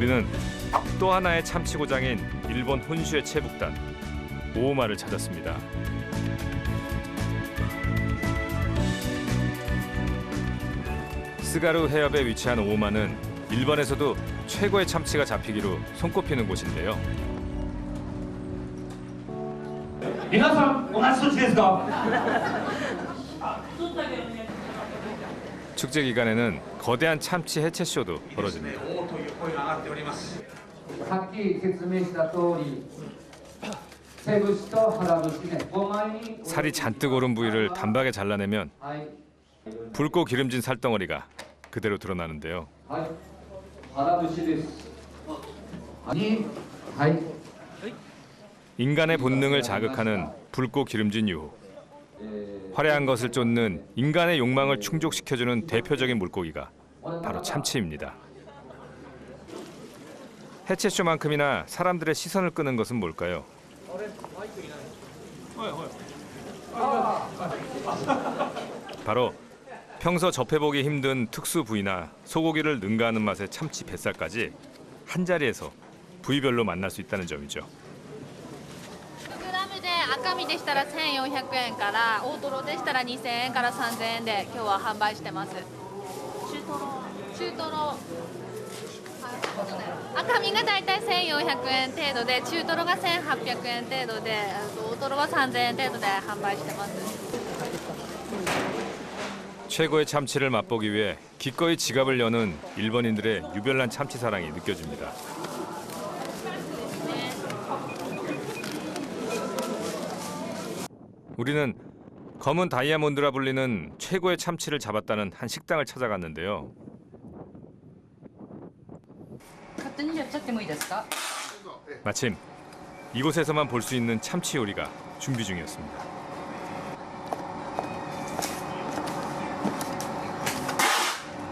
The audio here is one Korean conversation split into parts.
우리는 또 하나의 참치 고장인 일본 혼슈의 채북단 오오마를 찾았습니다. 스가루 해협에 위치한 오오마는 일본에서도 최고의 참치가 잡히기로 손꼽히는 곳인데요. 皆さん同じ土地ですか? 축제 기간에는 거대한 참치 해체 쇼도 벌어집니다. さっき説明した通り、背節と腹節ね、5枚に 살이 잔뜩 오른 부위를 단박에 잘라내면 はい、 붉고 기름진 살덩어리가 그대로 드러나는데요. はい、腹節です。2、はい、 인간의 본능을 자극하는 붉고 기름진 유호. 화려한 것을 쫓는 인간의 욕망을 충족시켜주는 대표적인 물고기가 바로 참치입니다. 해체쇼만큼이나 사람들의 시선을 끄는 것은 뭘까요? 바로 평소 접해보기 힘든 특수 부위나 소고기를 능가하는 맛의 참치 뱃살까지 한 자리에서 부위별로 만날 수 있다는 점이죠. 100g で赤身でしたら1400円から大トロでしたら2000円から3000円で今日は販売してます。中トロ赤身がだいたい1400円程度で中トロが1800円程度で大トロは3000円程度で販売してます。 최고의 참치를 맛보기 위해 기꺼이 지갑을 여는 일본인들의 유별난 참치 사랑이 느껴집니다. 우리는 검은 다이아몬드라 불리는 최고의 참치를 잡았다는 한 식당을 찾아갔는데요. 勝手にやっちゃってもいいですか? 마침 이곳에서만 볼 수 있는 참치 요리가 준비 중이었습니다.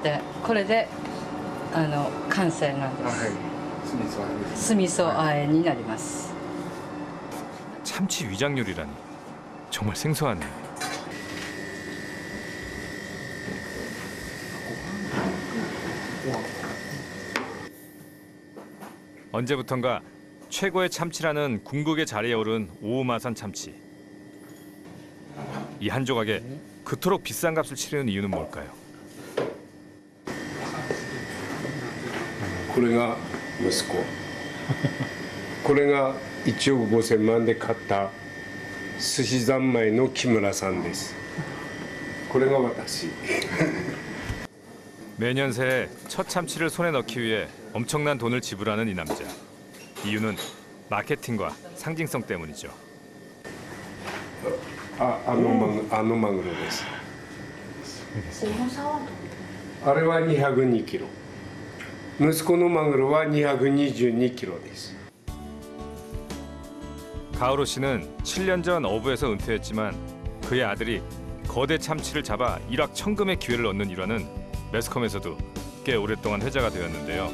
でこれで完成なんです。酢味噌和えになります。 참치 위장 요리라니 정말 생소하네요. 언제부턴가 최고의 참치라는 궁극의 자리에 오른 오오마산 참치. 이 한 조각에 그토록 비싼 값을 치르는 이유는 뭘까요? これが息子これが1億5000万で買った寿司三昧の木村さんです。これが私。 매년 새해 첫 참치를 손에 넣기 위해 엄청난 돈을 지불하는 이 남자. 이유는 마케팅과 상징성 때문이죠. あのマグロです。あれは202キロ。息子のマグロは222キロです。 가오로 씨는 7년 전 어부에서 은퇴했지만 그의 아들이 거대 참치를 잡아 일확천금의 기회를 얻는 일화는 매스컴에서도 꽤 오랫동안 회자가 되었는데요.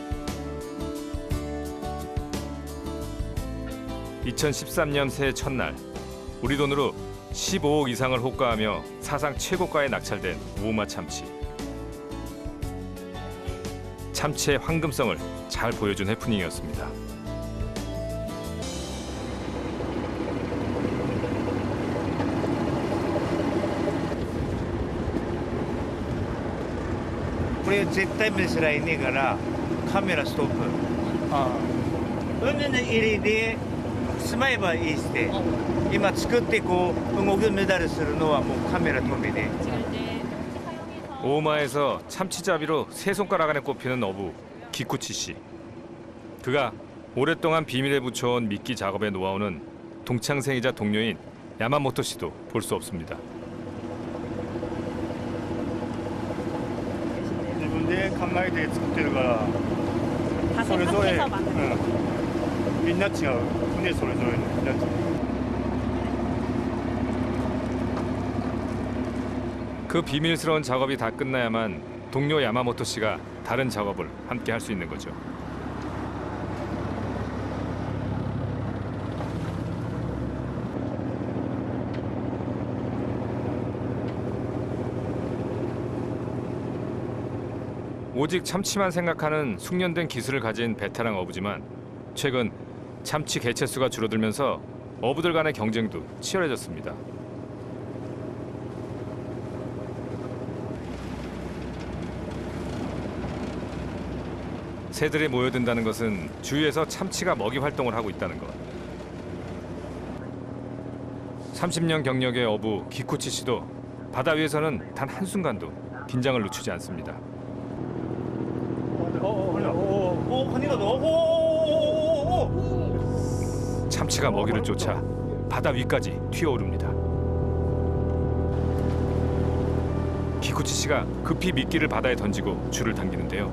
2013년 새해 첫날 우리 돈으로 15억 이상을 호가하며 사상 최고가에 낙찰된 오오마 참치. 참치의 황금성을 잘 보여준 해프닝이었습니다. 이거 絶対目すらいねえからカメラストップ。海の入りでしまえばいいして。今作ってこう動くメダルするのはもうカメラ止めで。 오오마에서 참치잡이로 세 손가락 안에 꼽히는 어부 기쿠치 씨. 그가 오랫동안 비밀에 붙여온 미끼 작업의 노하우는 동창생이자 동료인 야마모토 씨도 볼 수 없습니다. 自分で考えて作ってるからそれぞれ、みんな違う船それぞれのみんな違う。 그 비밀스러운 작업이 다 끝나야만 동료 야마모토 씨가 다른 작업을 함께 할 수 있는 거죠. 오직 참치만 생각하는 숙련된 기술을 가진 베테랑 어부지만 최근 참치 개체수가 줄어들면서 어부들 간의 경쟁도 치열해졌습니다. 새들이 모여든다는 것은 주위에서 참치가 먹이 활동을 하고 있다는 것. 30년 경력의 어부 기쿠치 씨도 바다 위에서는 단 한순간도 긴장을 늦추지 않습니다. 참치가 먹이를 쫓아 바다 위까지 튀어오릅니다. 기쿠치 씨가 급히 미끼를 바다에 던지고 줄을 당기는데요.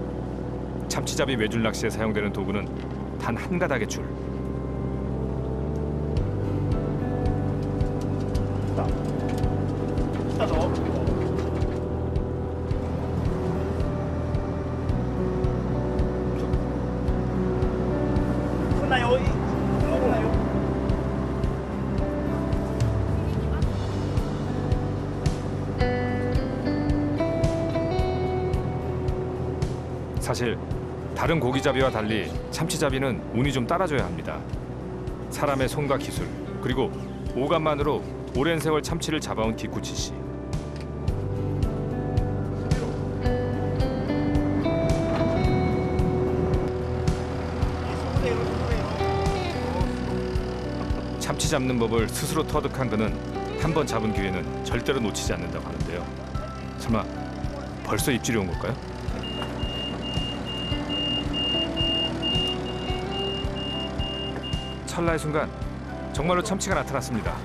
참치잡이 외줄 낚시에 사용되는 도구는 단 한 가닥의 줄. 사실 다른 고기잡이와 달리 참치잡이는 운이 좀 따라줘야 합니다. 사람의 손과 기술 그리고 오감만으로 오랜 세월 참치를 잡아온 기쿠치 씨. 참치 잡는 법을 스스로 터득한 그는 한 번 잡은 기회는 절대로 놓치지 않는다고 하는데요. 설마 벌써 입질이 온 걸까요? 찰나의 순간 정말로 참치가 나타났습니다.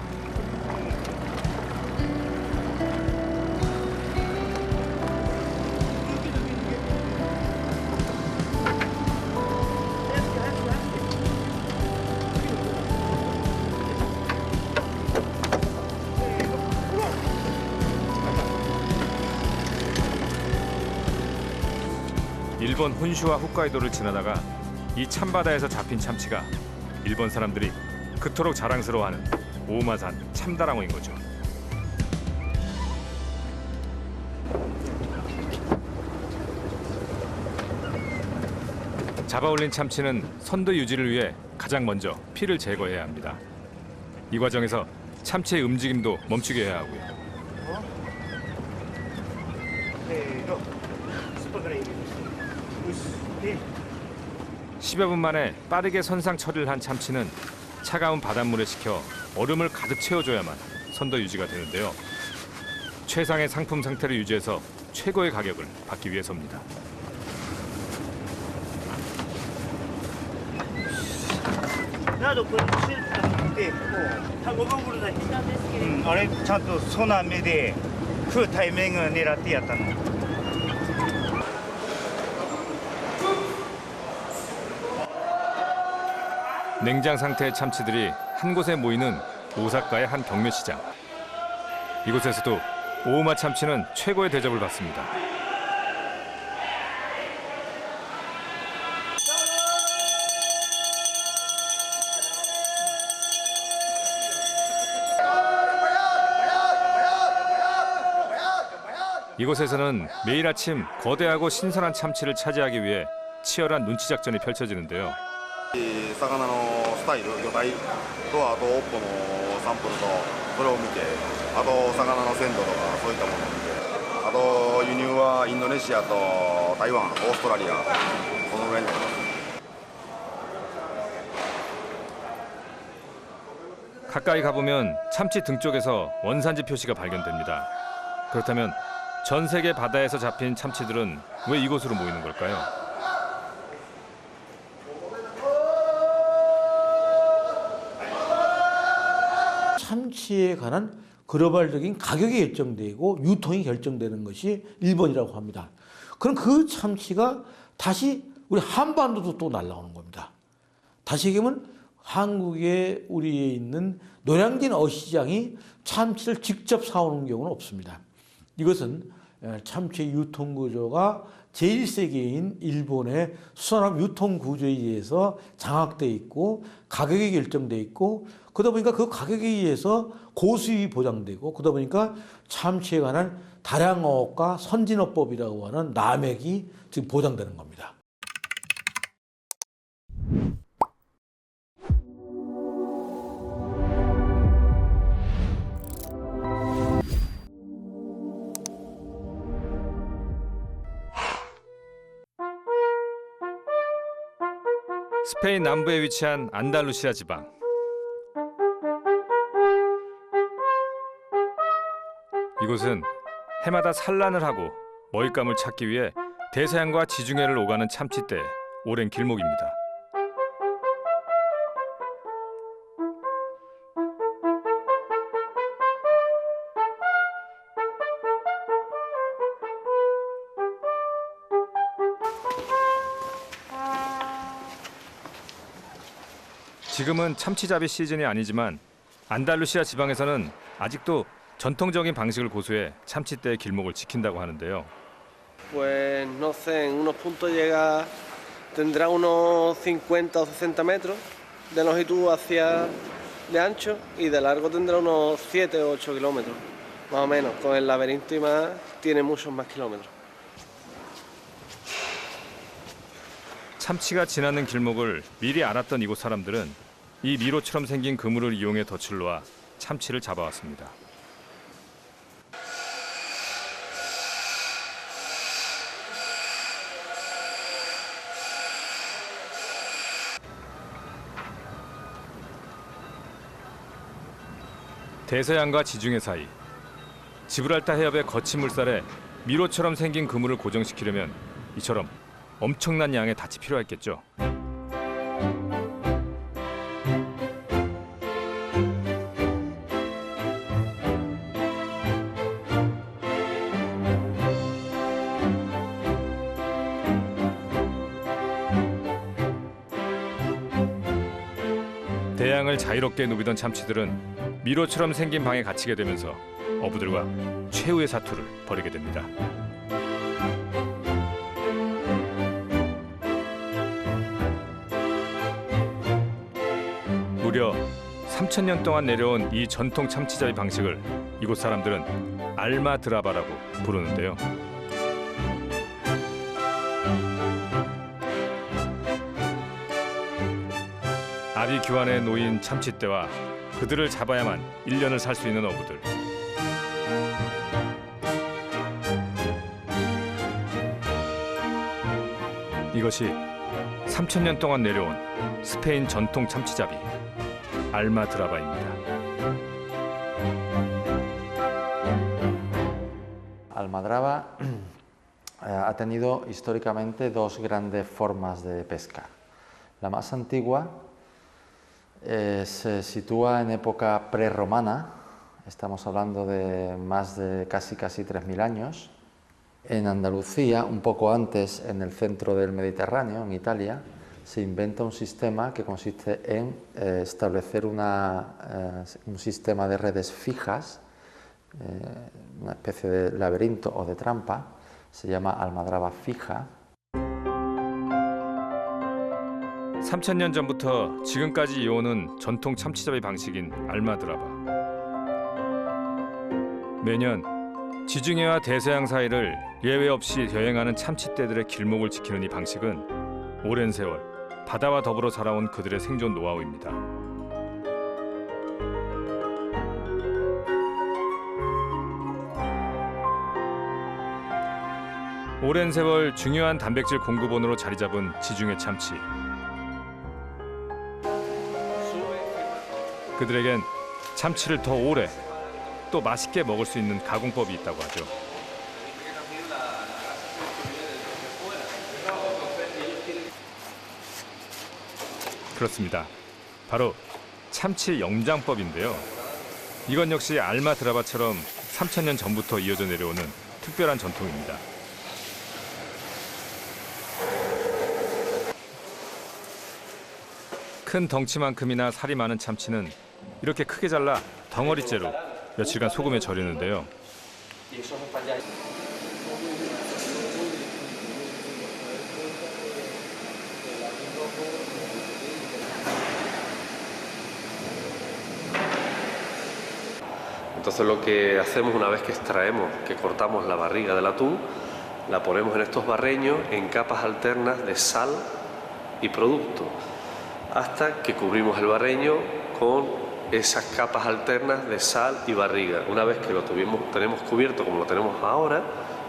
일본 혼슈와 홋카이도를 지나다가 이 참바다에서 잡힌 참치가 일본 사람들이 그토록 자랑스러워하는 오마산 참다랑어인 거죠. 잡아올린 참치는 선도 유지를 위해 가장 먼저 피를 제거해야 합니다. 이 과정에서 참치의 움직임도 멈추게 해야 하고요. 10여 분 만에 빠르게 선상 처리를 한 참치는 차가운 바닷물에 식혀 얼음을 가득 채워줘야만 선도 유지가 되는데요. 최상의 상품 상태를 유지해서 최고의 가격을 받기 위해서입니다. 나도これシュッと見て5分ぐらいあれちゃんとそな目で食うタイミングを狙ってやったの。 냉장 상태의 참치들이 한 곳에 모이는 오사카의 한 경매시장. 이곳에서도 오오마 참치는 최고의 대접을 받습니다. 이곳에서는 매일 아침 거대하고 신선한 참치를 차지하기 위해 치열한 눈치 작전이 펼쳐지는데요. 魚のスタイル、魚体とあと尾っぽのサンプルとそれを見て、あと魚の鮮度とかそういったものを見て、あと輸入はインドネシアと台湾、オーストラリアこのぐらいになります。 가까이 가보면 참치 등 쪽에서 원산지 표시가 발견됩니다. 그렇다면 전 세계 바다에서 잡힌 참치들은 왜 이곳으로 모이는 걸까요? 참치에 관한 글로벌적인 가격이 결정되고 유통이 결정되는 것이 일본이라고 합니다. 그럼 그 참치가 다시 우리 한반도도 또 날아오는 겁니다. 다시 얘기하면 한국에 우리에 있는 노량진 어시장이 참치를 직접 사오는 경우는 없습니다. 이것은 참치의 유통 구조가 제1세계인 일본의 수산업 유통 구조에 의해서 장악되어 있고 가격이 결정되어 있고 그러다 보니까 그 가격에 의해서 고수익이 보장되고 그러다 보니까 참치에 관한 다량어업과 선진어법이라고 하는 남획이 지금 보장되는 겁니다. 스페인 남부에 위치한 안달루시아 지방. 이곳은 해마다 산란을 하고 먹잇감을 찾기 위해 대서양과 지중해를 오가는 참치떼의 오랜 길목입니다. 지금은 참치잡이 시즌이 아니지만 안달루시아 지방에서는 아직도 전통적인 방식을 고수해 참치떼의 길목을 지킨다고 하는데요. Pues no sé, en unos puntos llega, tendrá unos 50 o 60 metros de longitud hacia de ancho y de largo tendrá unos 7 o 8 kilómetros, más o menos. Con el laberinto y más tiene muchos más kilómetros. 참치가 지나는 길목을 미리 알았던 이곳 사람들은 이 미로처럼 생긴 그물을 이용해 덫을 놓아 참치를 잡아왔습니다. 대서양과 지중해 사이 지브랄타 해협의 거친 물살에 미로처럼 생긴 그물을 고정시키려면 이처럼 엄청난 양의 닻이 필요했겠죠. 대양을 자유롭게 누비던 참치들은 미로처럼 생긴 방에 갇히게 되면서 어부들과 최후의 사투를 벌이게 됩니다. 무려 3,000년 동안 내려온 이 전통 참치잡이 방식을 이곳 사람들은 알마드라바라고 부르는데요. 아비 규환에 놓인 참치떼와 그들을 잡아야만 1년을 살 수 있는 어부들. 이것이 3,000년 동안 내려온 스페인 전통 참치잡이 알마드라바입니다. Almadraba ha tenido históricamente dos grandes formas de pesca. La más antigua se sitúa en época prerromana, estamos hablando de más de casi 3.000 años. En Andalucía, un poco antes, en el centro del Mediterráneo, en Italia, se inventa un sistema que consiste en establecer un sistema de redes fijas, una especie de laberinto o de trampa, se llama almadraba fija. 3,000년 전부터 지금까지 이어오는 전통 참치잡이 방식인 알마드라바. 매년 지중해와 대서양 사이를 예외 없이 여행하는 참치떼들의 길목을 지키는 이 방식은 오랜 세월 바다와 더불어 살아온 그들의 생존 노하우입니다. 오랜 세월 중요한 단백질 공급원으로 자리 잡은 지중해 참치. 그들에겐 참치를 더 오래 또 맛있게 먹을 수 있는 가공법이 있다고 하죠. 그렇습니다. 바로 참치 영장법인데요. 이건 역시 알마드라바처럼 3,000년 전부터 이어져 내려오는 특별한 전통입니다. 큰 덩치만큼이나 살이 많은 참치는 이렇게 크게 잘라 덩어리째로 며칠간 소금에 절이는데요. Entonces lo que hacemos una vez que extraemos, que cortamos la barriga del atún, la ponemos en estos barreños en capas alternas de sal y producto, hasta que cubrimos el barreño con esas capas alternas de sal y barriga. Una vez que lo tenemos cubierto como lo tenemos ahora,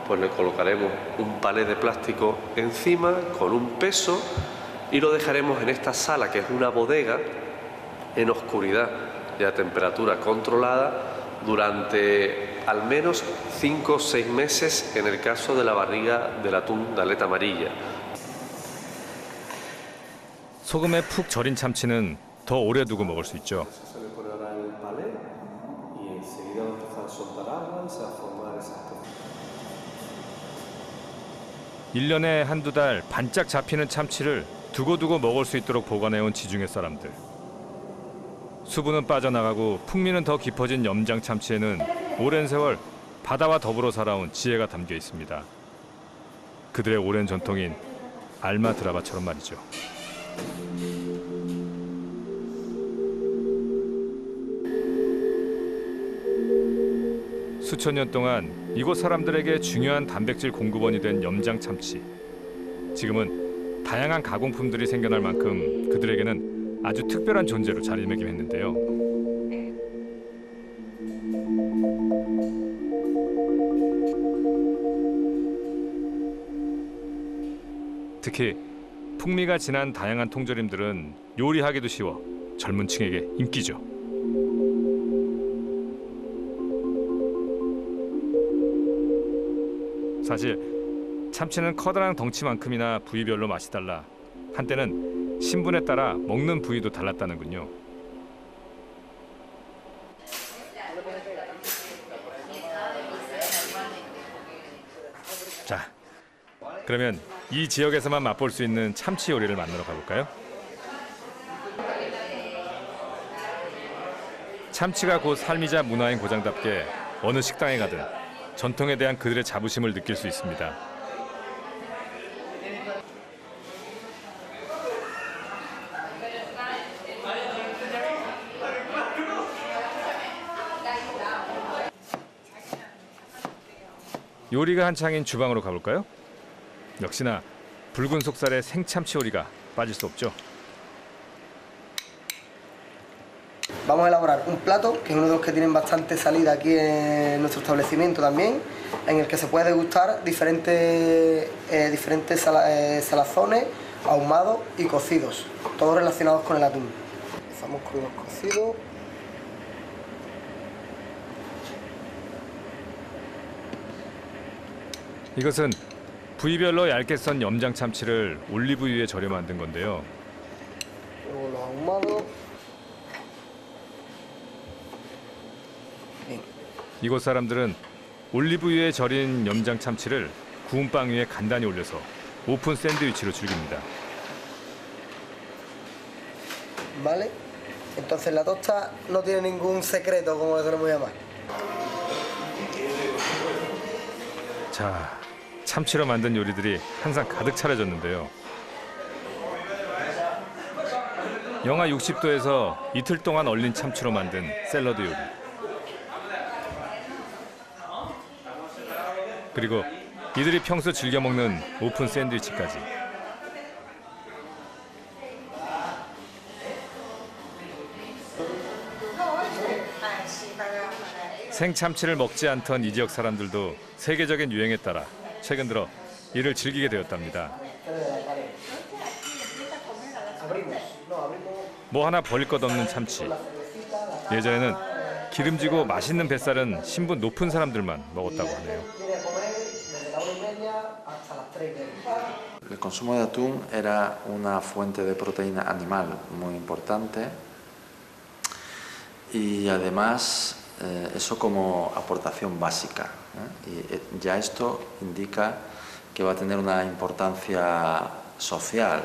pues le colocaremos un palé de plástico encima con un peso y lo dejaremos en esta sala, que es una bodega, en oscuridad y a temperatura controlada durante al menos 5 o 6 meses en el caso de la barriga del atún de aleta amarilla. 소금에 푹 절인 참치는 더 오래 두고 먹을 수 있죠. 1년에 한두 달 반짝 잡히는 참치를 두고두고 먹을 수 있도록 보관해온 지중해 사람들. 수분은 빠져나가고 풍미는 더 깊어진 염장 참치에는 오랜 세월 바다와 더불어 살아온 지혜가 담겨 있습니다. 그들의 오랜 전통인 알마 드라바처럼 말이죠. 수천 년 동안 이곳 사람들에게 중요한 단백질 공급원이 된 염장 참치. 지금은 다양한 가공품들이 생겨날 만큼 그들에게는 아주 특별한 존재로 자리매김했는데요. 특히 풍미가 진한 다양한 통조림들은 요리하기도 쉬워 젊은 층에게 인기죠. 사실 참치는 커다란 덩치만큼이나 부위별로 맛이 달라 한때는 신분에 따라 먹는 부위도 달랐다는군요. 자, 그러면 이 지역에서만 맛볼 수 있는 참치 요리를 만나러 가볼까요? 참치가 곧 삶이자 문화인 고장답게 어느 식당에 가든 전통에 대한 그들의 자부심을 느낄 수 있습니다. 요리가 한창인 주방으로 가볼까요? 역시나 붉은 속살의 생참치 요리가 빠질 수 없죠. Vamos a elaborar un plato, que es uno de los que tienen bastante salida aquí en nuestro establecimiento también, en el que se puede degustar diferentes salazones, ahumados y cocidos, todos relacionados con el atún. Empezamos con unos cocidos. 이것은 부위별로 얇게 썬 염장 참치를 올리브유에 절여 만든 건데요. Luego los ahumados. 이곳 사람들은 올리브유에 절인 염장 참치를 구운 빵 위에 간단히 올려서 오픈 샌드위치로 즐깁니다. Vale. Entonces la tosta no tiene ningún secreto, como le queremos llamar. 자, 참치로 만든 요리들이 항상 가득 차려졌는데요. 영하 60도에서 이틀 동안 얼린 참치로 만든 샐러드 요리. 그리고 이들이 평소 즐겨 먹는 오픈 샌드위치까지. 생참치를 먹지 않던 이 지역 사람들도 세계적인 유행에 따라 최근 들어 이를 즐기게 되었답니다. 뭐 하나 버릴 것 없는 참치. 예전에는 기름지고 맛있는 뱃살은 신분 높은 사람들만 먹었다고 하네요. El consumo de atún era una fuente de proteína animal muy importante y además eso como aportación básica, y ya esto indica que va a tener una importancia social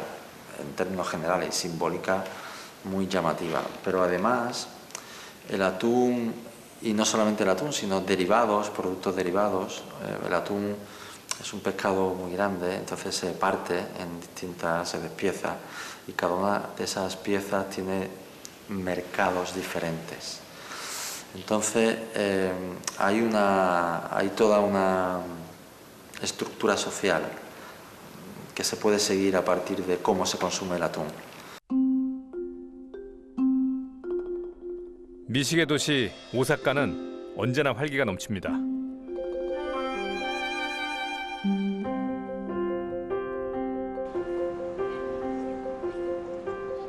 en términos generales y simbólica muy llamativa, pero además el atún, y no solamente el atún sino derivados, productos derivados, el atún es un pescado muy grande, entonces se parte en distintas, se despieza y cada una de esas piezas tiene mercados diferentes. Entonces hay toda una estructura social que se puede seguir a partir de cómo se consume el atún. 미식의 도시 오사카는 언제나 활기가 넘칩니다.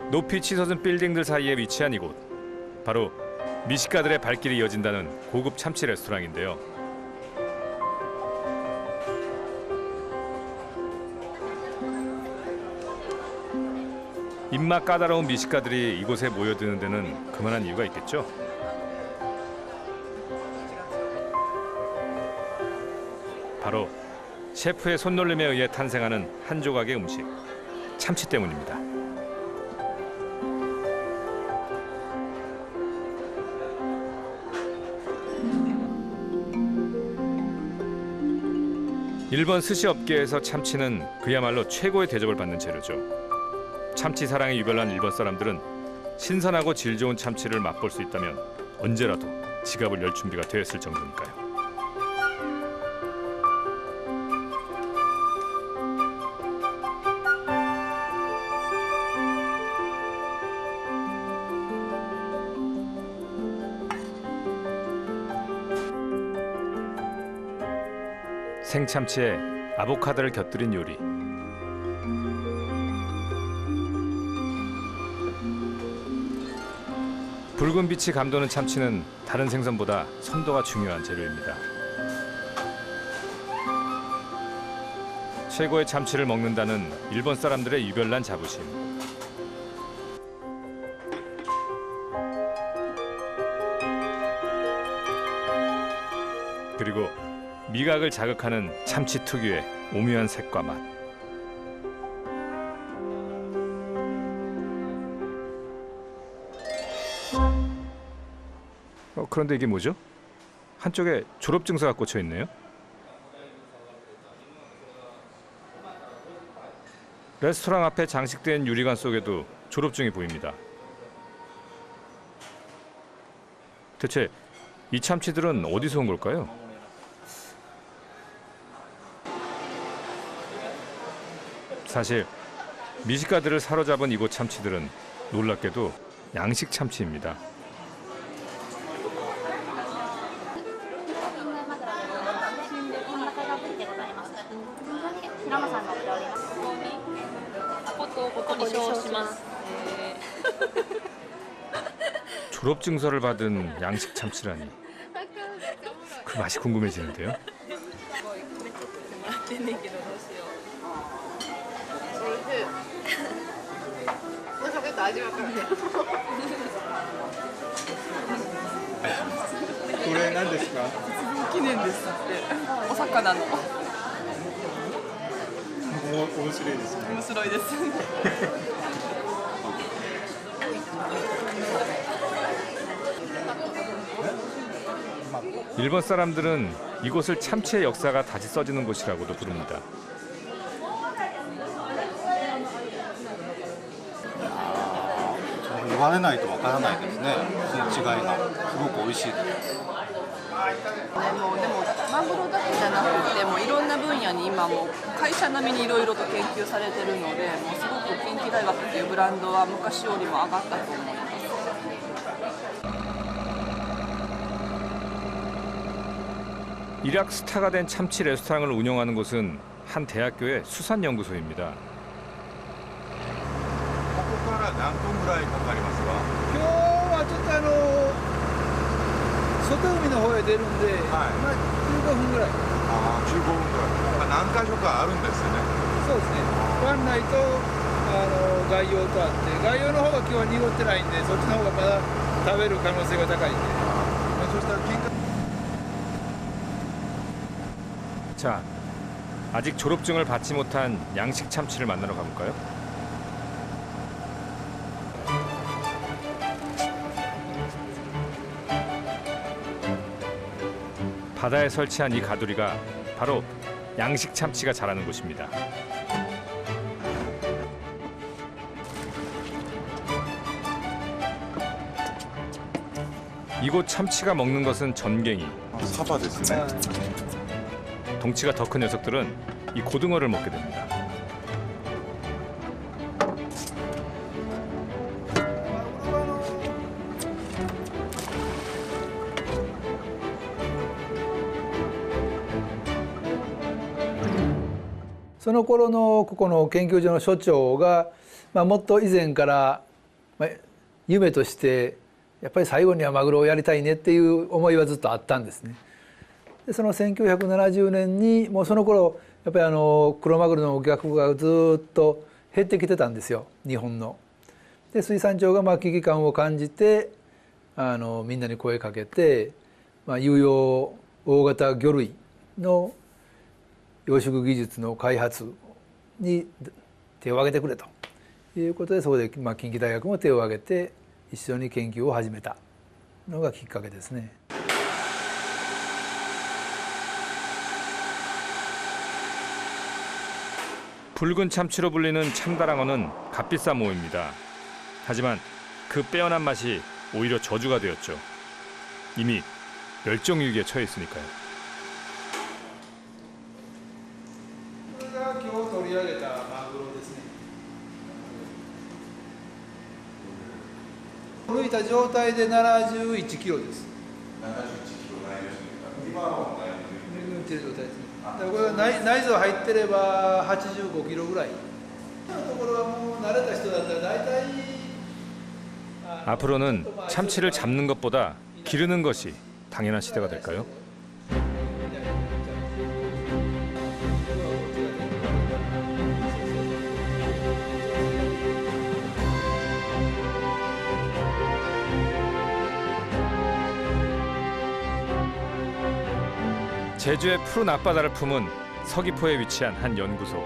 높이 치솟은 빌딩들 사이에 위치한 이곳, 바로 미식가들의 발길이 이어진다는 고급 참치 레스토랑인데요. 입맛 까다로운 미식가들이 이곳에 모여드는 데는 그만한 이유가 있겠죠. 바로 셰프의 손놀림에 의해 탄생하는 한 조각의 음식, 참치 때문입니다. 일본 스시 업계에서 참치는 그야말로 최고의 대접을 받는 재료죠. 참치 사랑에 유별난 일본 사람들은 신선하고 질 좋은 참치를 맛볼 수 있다면 언제라도 지갑을 열 준비가 되어 있을 정도니까요. 생참치에 아보카도를 곁들인 요리. 붉은 빛이 감도는 참치는 다른 생선보다 선도가 중요한 재료입니다. 최고의 참치를 먹는다는 일본 사람들의 유별난 자부심. 그리고 미각을 자극하는 참치 특유의 오묘한 색과 맛. 그런데 이게 뭐죠? 한쪽에 졸업 증서가 꽂혀 있네요. 레스토랑 앞에 장식된 유리관 속에도 졸업증이 보입니다. 대체 이 참치들은 어디서 온 걸까요? 사실 미식가들을 사로잡은 이곳 참치들은 놀랍게도 양식 참치입니다. 졸업 증서를 받은 양식 참치라니. 그 맛이 궁금해지는데요. 일본 사람들은 이곳을 참치의 역사가 다시 써지는 곳이라고도 부릅니다.言われないとわからないですね。その違いがすごく美味しいです。でもマグロだけじゃなくてもういろんな分野に今もう会社並みにいろいろと研究されてるので、もうすごく近畿大学というブランドは昔よりも上がったと思います。 일약 스타가 된 참치 레스토랑을 운영하는 곳은 한 대학교의 수산연구소입니다. ここから何分ぐらいかかりますか？今日はちょっと外海の方へ出るんで、まあ15分ぐらい。ああ、15分ぐらい。何箇所かあるんですね。そうですね。湾内と外洋とあって、外洋の方が今日は濁ってないんで、そっちの方がまだ食べる可能性が高いんで。そしたら金額 자, 아직 졸업증을 받지 못한 양식 참치를 만나러 가볼까요? 바다에 설치한 이 가두리가 바로 양식 참치가 자라는 곳입니다. 이곳 참치가 먹는 것은 전갱이. 사바ですね. 덩치가 더 큰 녀석들은 이 고등어를 먹게 됩니다.その頃のここの研究所の所長が、もっと以前から、夢としてやっぱり最後にはマグロをやりたいねっていう思いはずっとあったんですね。でその1970年にもうその頃やっぱりクロマグロのお客がずっと減ってきてたんですよ、日本の。で水産庁が危機感を感じてみんなに声かけて、有用大型魚類の養殖技術の開発に手を挙げてくれということで、そこで近畿大学も手を挙げて一緒に研究を始めたのがきっかけですね。 붉은 참치로 불리는 참다랑어는 값비싼 모입니다. 하지만 그 빼어난 맛이 오히려 저주가 되었죠. 이미 멸종위기에 처해 있으니까요. これが今日取り上げたマグロですね。抜いた状態で71キロです。71キロないですね。今は抜いてる状態ですね。これが内臓入ってれば85キロぐらい。今のところはもう慣れた人だったら大体 앞으로는 참치를 잡는 것보다 기르는 것이 당연한 시대가 될까요? 제주의 푸른 앞바다를 품은 서귀포에 위치한 한 연구소.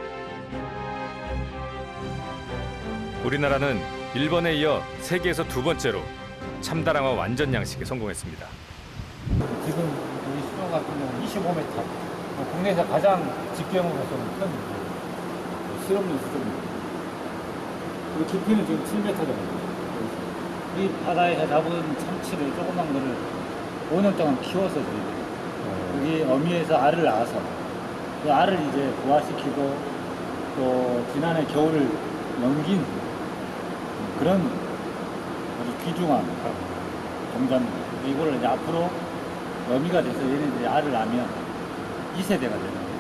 우리나라는 일본에 이어 세계에서 두 번째로 참다랑어 완전 양식에 성공했습니다. 지금 우리 수중 같은 경우는 25m, 국내에서 가장 직경으로서는 큰 실험용 수준입니다. 그 깊이는 지금 7m 정도. 이 바다에서 잡은 참치를 조그만 거를 5년 동안 키워서 저희들이 여기 어미에서 알을 낳아서 그 알을 이제 부화시키고 또 지난해 겨울을 넘긴 그런 아주 귀중한 동자입니다. 이거를 이제 앞으로 어미가 돼서 얘네들이 알을 낳으면 2세대가 되는 거예요.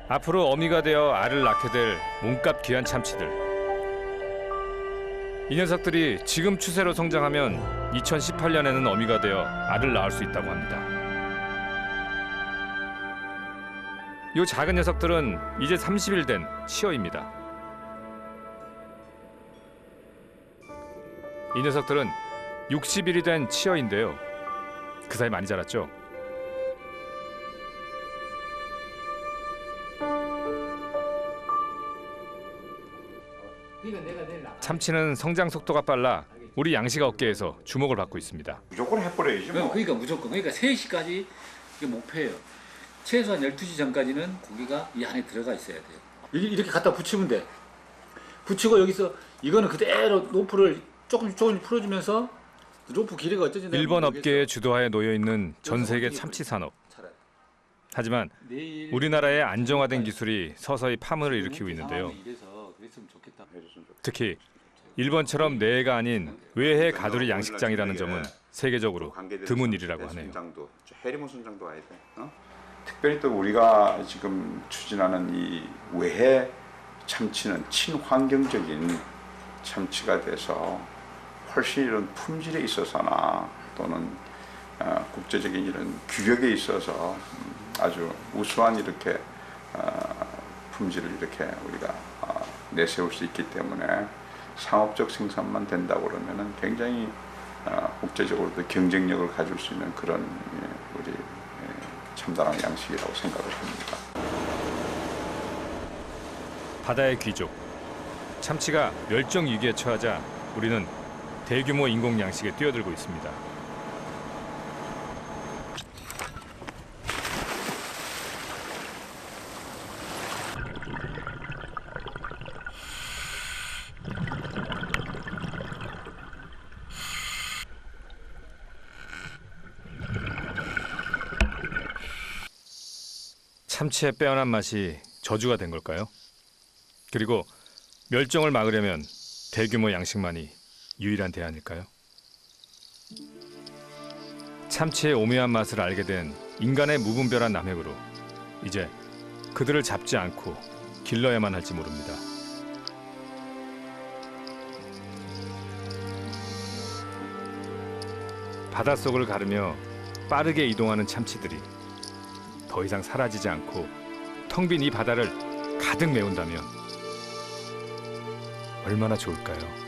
앞으로 어미가 되어 알을 낳게 될 몸값 귀한 참치들. 이 녀석들이 지금 추세로 성장하면 2018년에는 어미가 되어 알을 낳을 수 있다고 합니다. 이 작은 녀석들은 이제 30일 된 치어입니다. 이 녀석들은 60일이 된 치어인데요. 그 사이 많이 자랐죠. 참치는 성장 속도가 빨라 우리 양식 업계에서 주목을 받고 있습니다. 무조건 해버려야지 뭐. 그러니까 무조건. 그러니까 3시까지 이게 목표예요. 최소한 12시 전까지는 고기가 이 안에 들어가 있어야 돼요. 이렇게 갖다 붙이면 돼. 붙이고 여기서 이거는 그대로 로프를 조금 풀어주면서 로프 길이가 어쩌지? 일본 업계의 주도하에 놓여 있는 전 세계 참치 산업. 하지만 우리나라의 안정화된 기술이 서서히 파문을 일으키고 있는데요. 특히 일본처럼 내가 아닌 외해 가두리 양식장이라는 점은 세계적으로 드문 일이라고 하네요. 해리몬 선장도 와야 돼. 특별히 또 우리가 지금 추진하는 이 외해 참치는 친환경적인 참치가 돼서 훨씬 이런 품질에 있어서나 또는 국제적인 이런 규격에 있어서 아주 우수한 이렇게 품질을 이렇게 우리가 내세울 수 있기 때문에 상업적 생산만 된다고 그러면은 굉장히 국제적으로도 경쟁력을 가질 수 있는 그런 우리 참다랑어 양식이라고 생각을 합니다. 바다의 귀족, 참치가 멸종 위기에 처하자 우리는 대규모 인공 양식에 뛰어들고 있습니다. 참치의 빼어난 맛이 저주가 된 걸까요? 그리고 멸종을 막으려면 대규모 양식만이 유일한 대안일까요? 참치의 오묘한 맛을 알게 된 인간의 무분별한 남획으로 이제 그들을 잡지 않고 길러야만 할지 모릅니다. 바닷속을 가르며 빠르게 이동하는 참치들이 더 이상 사라지지 않고 텅 빈 이 바다를 가득 메운다면 얼마나 좋을까요?